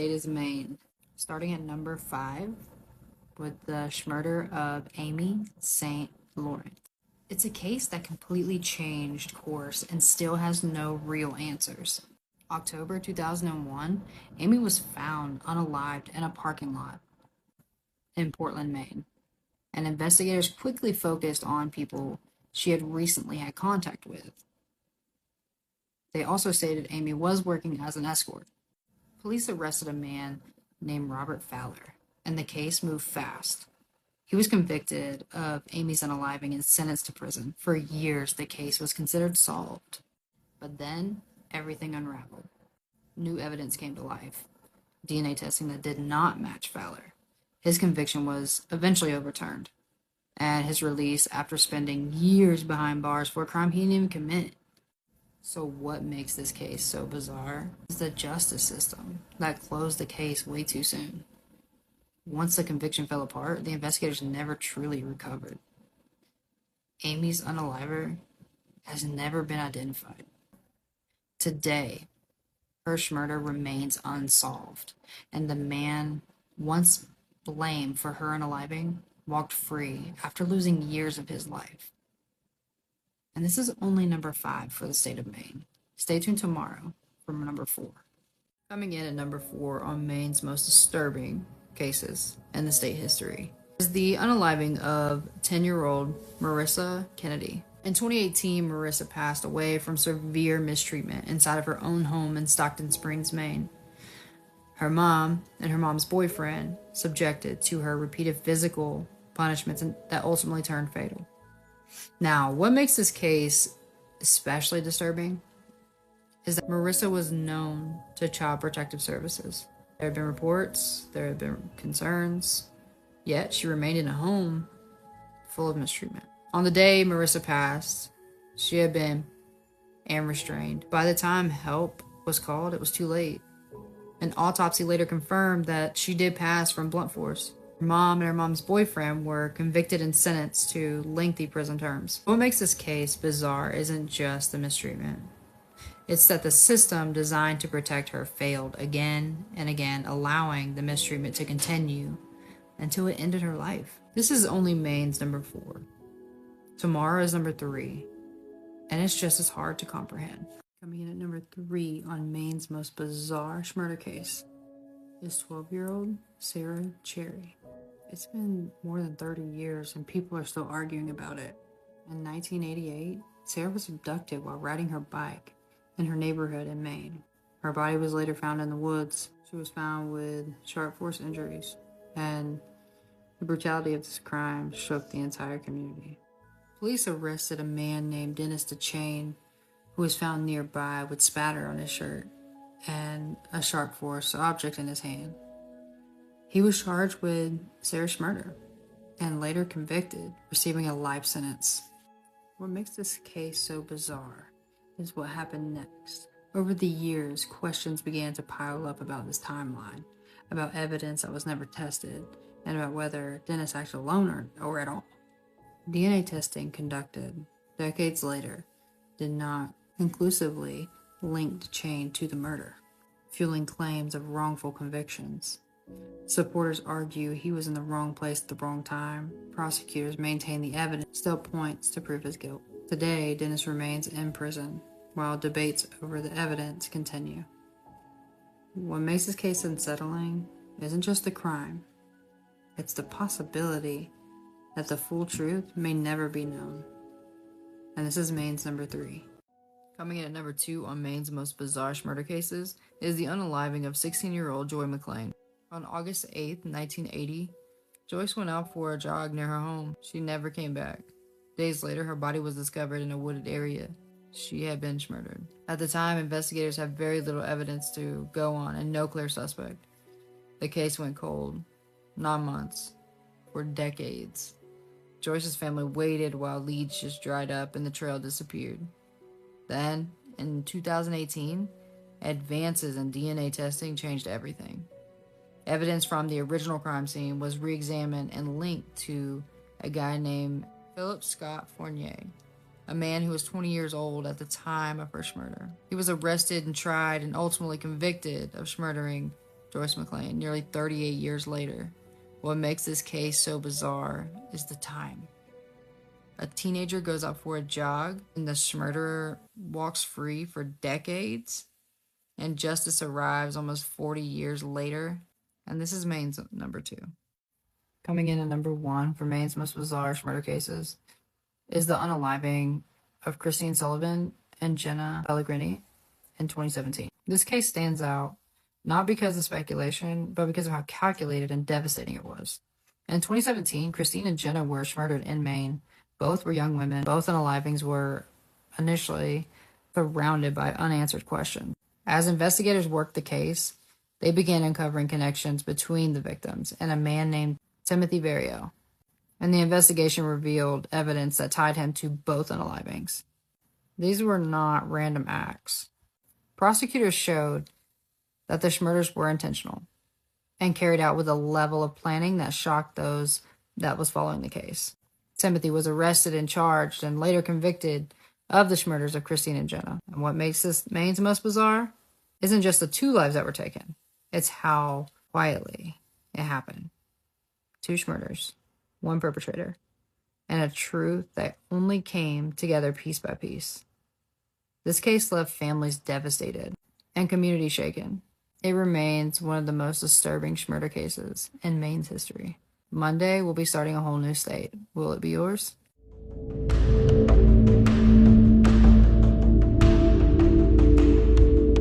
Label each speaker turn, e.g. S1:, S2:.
S1: state is Maine. Starting at number 5 with the murder of Amy St. Laurent. It's a case that completely changed course and still has no real answers. October 2001, Amy was found unalived in a parking lot in Portland, Maine, and investigators quickly focused on people she had recently had contact with. They also stated Amy was working as an escort. Police arrested a man named Robert Fowler, and the case moved fast. He was convicted of Amy's unaliving and sentenced to prison. For years, the case was considered solved. But then, everything unraveled. New evidence came to life. DNA testing that did not match Fowler. His conviction was eventually overturned, and his release after spending years behind bars for a crime he didn't even commit. So what makes this case so bizarre is the justice system that closed the case way too soon. Once the conviction fell apart, the investigators never truly recovered. Amy's unaliver has never been identified. Today, her murder remains unsolved, and the man once blamed for her unaliving walked free after losing years of his life. And this is only number 5 for the state of Maine. Stay tuned tomorrow for number 4. Coming in at number 4 on Maine's most disturbing cases in the state history is the unaliving of 10-year-old Marissa Kennedy. In 2018, Marissa passed away from severe mistreatment inside of her own home in Stockton Springs, Maine. Her mom and her mom's boyfriend subjected to her repeated physical punishments that ultimately turned fatal. Now, what makes this case especially disturbing is that Marissa was known to Child Protective Services. There had been reports, there had been concerns, yet she remained in a home full of mistreatment. On the day Marissa passed, she had been restrained. By the time help was called, it was too late. An autopsy later confirmed that she did pass from blunt force. Her mom and her mom's boyfriend were convicted and sentenced to lengthy prison terms. What makes this case bizarre isn't just the mistreatment. It's that the system designed to protect her failed again and again, allowing the mistreatment to continue until it ended her life. This is only Maine's number 4. Tomorrow is number 3, and it's just as hard to comprehend. Coming in at number 3 on Maine's most bizarre murder case is 12-year-old Sarah Cherry. It's been more than 30 years and people are still arguing about it. In 1988, Sarah was abducted while riding her bike in her neighborhood in Maine. Her body was later found in the woods. She was found with sharp force injuries, and the brutality of this crime shook the entire community. Police arrested a man named Dennis DeChain, who was found nearby with spatter on his shirt and a sharp force object in his hand. He was charged with Sarah's murder and later convicted, receiving a life sentence. What makes this case so bizarre is what happened next. Over the years, questions began to pile up about this timeline, about evidence that was never tested, and about whether Dennis acted alone or at all. DNA testing conducted decades later did not conclusively link DeChain to the murder, fueling claims of wrongful convictions. Supporters argue he was in the wrong place at the wrong time. Prosecutors maintain the evidence still points to prove his guilt. Today, Dennis remains in prison, while debates over the evidence continue. What makes this case unsettling isn't just the crime, it's the possibility that the full truth may never be known. And this is Maine's number 3. Coming in at number 2 on Maine's most bizarre murder cases is the unaliving of 16-year-old Joy McLean. On August 8, 1980, Joyce went out for a jog near her home. She never came back. Days later, her body was discovered in a wooded area. She had been murdered. At the time, investigators had very little evidence to go on and no clear suspect. The case went cold. 9 months. For decades. Joyce's family waited while leads just dried up and the trail disappeared. Then, in 2018, advances in DNA testing changed everything. Evidence from the original crime scene was re-examined and linked to a guy named Philip Scott Fournier, a man who was 20 years old at the time of her murder. He was arrested and tried and ultimately convicted of murdering Joyce McLean, nearly 38 years later. What makes this case so bizarre is the time. A teenager goes out for a jog, and the murderer walks free for decades, and justice arrives almost 40 years later. And this is Maine's number 2. Coming in at number 1 for Maine's most bizarre murder cases is the unaliving of Christine Sullivan and Jenna Pellegrini in 2017. This case stands out not because of speculation, but because of how calculated and devastating it was. In 2017, Christine and Jenna were murdered in Maine. Both were young women. Both unalivings were initially surrounded by unanswered questions. As investigators worked the case, they began uncovering connections between the victims and a man named Timothy Vario, and the investigation revealed evidence that tied him to both unalivings. These were not random acts. Prosecutors showed that the murders were intentional and carried out with a level of planning that shocked those that was following the case. Timothy was arrested and charged and later convicted of the murders of Christine and Jenna. And what makes this Maine's most bizarre isn't just the 2 lives that were taken, it's how quietly it happened. 2 murders, 1 perpetrator, and a truth that only came together piece by piece. This case left families devastated and communities shaken. It remains one of the most disturbing murder cases in Maine's history. Monday, we'll be starting a whole new state. Will it be yours?